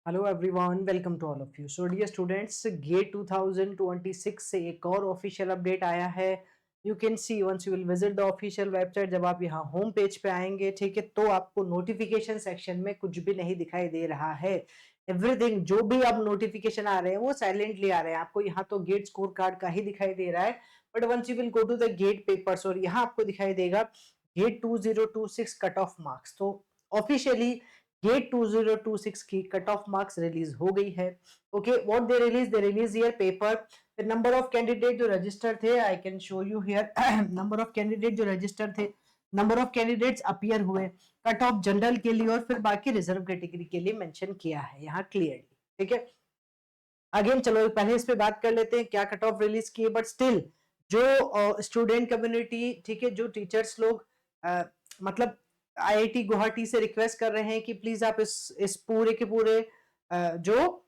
Hello everyone, welcome to all of you. So dear students, GATE 2026 से एक और official update आया है। You can see once you will visit the official website. जब आप यहाँ होम पेज पे आएंगे, ठीक है, तो आपको नोटिफिकेशन सेक्शन में कुछ भी नहीं दिखाई दे रहा है। एवरीथिंग जो भी अब नोटिफिकेशन आ रहे हैं वो साइलेंटली आ रहे हैं। आपको यहाँ तो गेट स्कोर कार्ड का ही दिखाई दे रहा है, but once you will go to the GATE papers और यहाँ आपको दिखाई देगा गेट 2026 कट ऑफ मार्क्स। तो ऑफिशियली गेट 2026 की कट ऑफ मार्क्स रिलीज हो गई है। Okay, what they release here paper. The number of candidate जो रजिस्टर थे, I can show you here number of candidate जो रजिस्टर थे, नंबर ऑफ कैंडिडेट्स अपीयर हुए, कट ऑफ जनरल के लिए और फिर बाकी रिजर्व कैटेगरी के लिए मेंशन किया है यहाँ क्लियरली। ठीक है, अगेन चलो पहले इस पे बात कर लेते हैं क्या कट ऑफ रिलीज किए। बट स्टिल जो स्टूडेंट कम्युनिटी, ठीक है, जो टीचर्स लोग मतलब आईआईटी गुवाहाटी से रिक्वेस्ट कर रहे हैं कि प्लीज आप इस पूरे के पूरे जो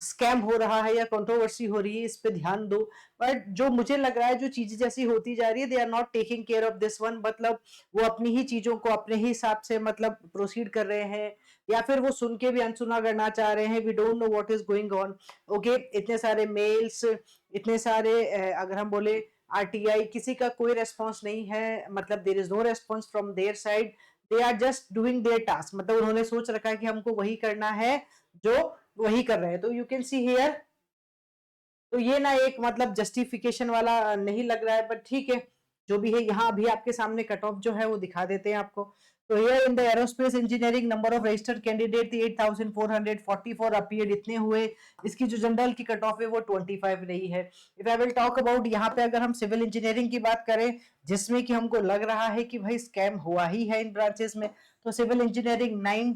स्कैम हो रहा है या कंट्रोवर्सी हो रही है इस पे ध्यान दो। बट जो मुझे लग रहा है जो चीजें जैसी होती जा रही है, they are not taking care of this one. मतलब वो अपनी ही चीजों को अपने ही हिसाब से मतलब प्रोसीड कर रहे हैं, या फिर वो सुन के भी अनसुना करना चाह रहे हैं। We don't know what is going on. Okay, इतने सारे मेल्स, इतने सारे अगर हम बोले आरटीआई, किसी का कोई रेस्पॉन्स नहीं है। मतलब there is no response from their side. They are just doing their task. मतलब उन्होंने सोच रखा है कि हमको वही करना है जो वही कर रहे हैं। तो यू कैन सी हियर, तो ये ना एक मतलब जस्टिफिकेशन वाला नहीं लग रहा है, बट ठीक है जो भी है। यहाँ अभी आपके सामने कट ऑफ जो है वो दिखा देते हैं आपको। तो here in the aerospace engineering number of registered candidate थी 8444 अपीयर्ड, इतने हुए। इसकी जो जनरल की कट ऑफ है वो 25 रही है। If I will talk about यहाँ पे अगर हम सिविल इंजीनियरिंग की बात करें, जिसमें कि हमको लग रहा है कि भाई स्कैम हुआ ही है इन ब्रांचेस में, तो सिविल इंजीनियरिंग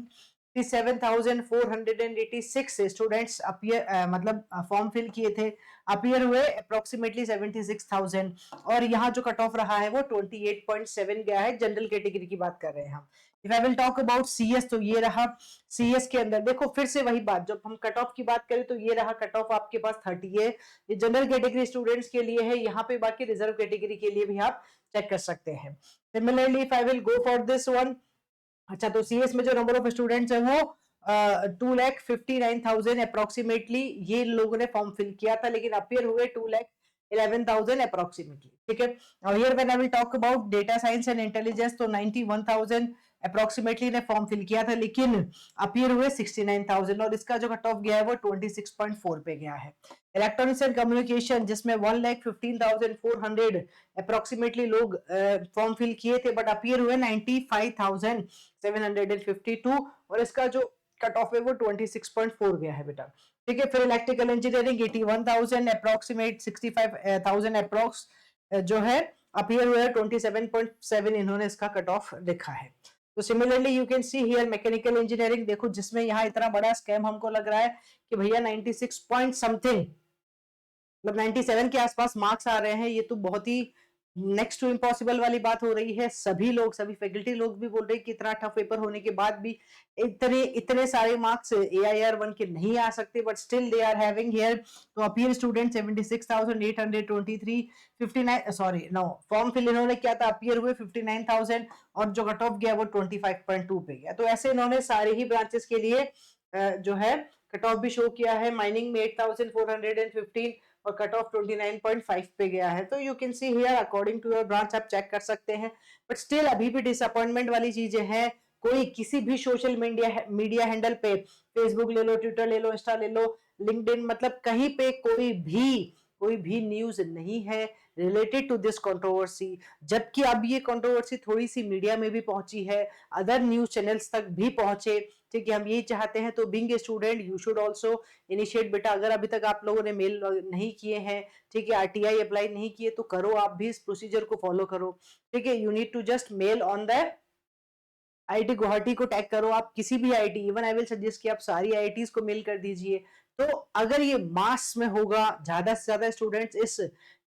97,486 स्टूडेंट्स अपीयर मतलब फॉर्म फिल किए थे। अपीयर हुए अप्रोक्सीमेटली 76,000, और यहाँ जो कट ऑफ रहा है वो 28.7 गया है। जनरल कैटेगरी की बात कर रहे हैं हम। If I will talk about CS, तो ये रहा। सीएस के अंदर देखो फिर से वही बात, जब हम कट ऑफ की बात करें तो ये रहा कट ऑफ आपके पास 30 है। ये जनरल कैटेगरी स्टूडेंट्स के लिए है। यहाँ पे बाकी रिजर्व कैटेगरी के लिए भी आप चेक कर सकते हैं। Similarly if I will go for this one, अच्छा, तो सीएस में जो नंबर ऑफ स्टूडेंट्स है वो 2,59,000 अप्रोक्सीमेटली ये लोगों ने फॉर्म फिल किया था, लेकिन अपियर हुए 2,11,000 अप्रोक्सीमेटली। ठीक है, और here when I will talk about data science and intelligence, तो 91,000 अप्रोक्सीमेटली ने फॉर्म फिल किया था, लेकिन अपियर हुए 69,000, और इसका जो कट ऑफ गया है वो 26.4 पे गया है। इलेक्ट्रॉनिक्स एंड कम्युनिकेशन, जिसमें 1,15,400 अप्रोक्सीमेटली लोग फॉर्म फिल किए थे, बट अपियर हुए 95,752, और इसका जो कट ऑफ है वो 26.4 गया है बेटा। ठीक है, फिर इलेक्ट्रिकल इंजीनियरिंग 81,000 अप्रोक्सीमेट 65,000 अप्रोक्स जो है अपियर हुए 27.7, इन्होंने इसका कट ऑफ लिखा है। तो similarly you can see here mechanical engineering, देखो जिसमें यहाँ इतना बड़ा स्कैम हमको लग रहा है कि भैया 96 पॉइंट समथिंग, मतलब 97 के आसपास मार्क्स आ रहे हैं। ये तो बहुत ही नेक्स्ट टू इम्पॉसिबल वाली बात हो रही है। सभी लोग, सभी फैकल्टी लोग भी बोल रहे हैं कि इतना टफ पेपर होने के बाद भी इतने इतने सारे मार्क्स AIR 1 के नहीं आ सकते, but still they are having here. तो appear student 76,823, 59 sorry no, form fill इन्होंने किया था, अपीयर हुए 59,000, और जो कट ऑफ गया वो 25.2 पे गया। तो ऐसे इन्होंने सारे ही ब्रांचेस के लिए जो है कट ऑफ भी शो किया है। माइनिंग में 8,415 और कट ऑफ 29.5 पे गया है। तो you can see here according to your branch आप चेक कर सकते हैं, बट स्टिल अभी भी डिसअपॉइंटमेंट वाली चीजें हैं। कोई किसी भी सोशल मीडिया हैंडल पे, फेसबुक ले लो, ट्विटर ले लो, इंस्टा ले लो, लिंक्डइन, मतलब कहीं पे कोई भी न्यूज नहीं है रिलेटेड टू दिस कंट्रोवर्सी। जबकि अब ये कंट्रोवर्सी थोड़ी सी मीडिया में भी पहुंची है, अदर न्यूज चैनल्स तक भी पहुंचे। ठीक है, हम यही चाहते हैं। तो being a student you should also initiate बेटा। अगर अभी तक आप लोगों ने मेल नहीं किए हैं, ठीक है, आरटीआई अप्लाई नहीं किए, तो करो, आप भी इस प्रोसीजर को फॉलो करो। ठीक है, you need to just mail on the IIT Guwahati को टैग करो। आप किसी भी IIT, even I will suggest कि आप सारी आईआईटीज को मेल कर दीजिए। तो अगर ये मास में होगा, ज्यादा से ज्यादा स्टूडेंट्स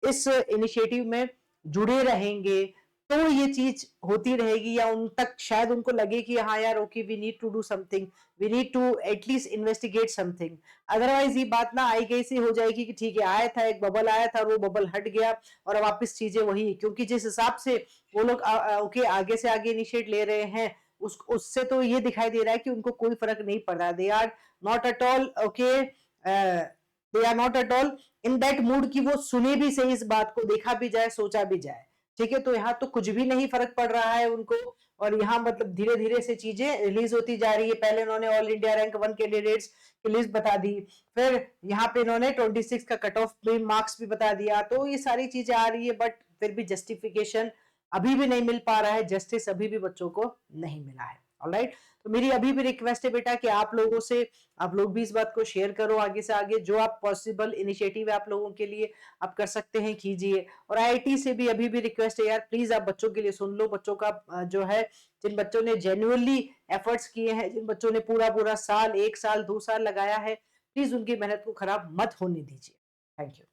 इस इनिशिएटिव में जुड़े रहेंगे, तो ये चीज होती रहेगी, या उन तक शायद उनको लगे कि हाँ यार okay, we need to do something, we need to at least investigate something. Otherwise ये बात ना आई गई सी हो जाएगी कि ठीक है, आया था एक बबल आया था, वो बबल हट गया और वापस चीजें वही। क्योंकि जिस हिसाब से वो लोग ओके आगे से आगे इनिशिएट ले रहे हैं, उस उससे तो ये दिखाई दे रहा है कि उनको कोई फर्क नहीं पड़ रहा, they are not at all okay, they are not at all in that mood कि वो सुने भी सही इस बात को, देखा भी जाए, सोचा भी जाए। ठीक है, तो यहाँ तो कुछ भी नहीं फर्क पड़ रहा है उनको, और यहाँ मतलब धीरे धीरे से चीजें रिलीज होती जा रही है। पहले उन्होंने ऑल इंडिया रैंक 1 कैंडिडेट्स की लिस्ट बता दी, फिर यहाँ पे इन्होंने 26 का कट ऑफ मार्क्स भी बता दिया, तो ये सारी चीजें आ रही है, बट फिर भी जस्टिफिकेशन अभी भी नहीं मिल पा रहा है, जस्टिस अभी भी बच्चों को नहीं मिला है। ऑलराइट, तो मेरी अभी भी रिक्वेस्ट है बेटा कि आप लोगों से, आप लोग भी इस बात को शेयर करो आगे से आगे, जो आप पॉसिबल इनिशिएटिव है आप लोगों के लिए आप कर सकते हैं कीजिए। और आईआईटी से भी अभी भी रिक्वेस्ट है यार, प्लीज आप बच्चों के लिए सुन लो, बच्चों का जो है, जिन बच्चों ने जेन्युइनली एफर्ट्स किए हैं, जिन बच्चों ने पूरा पूरा साल, 1 साल 2 साल लगाया है, प्लीज उनकी मेहनत को खराब मत होने दीजिए। Thank you.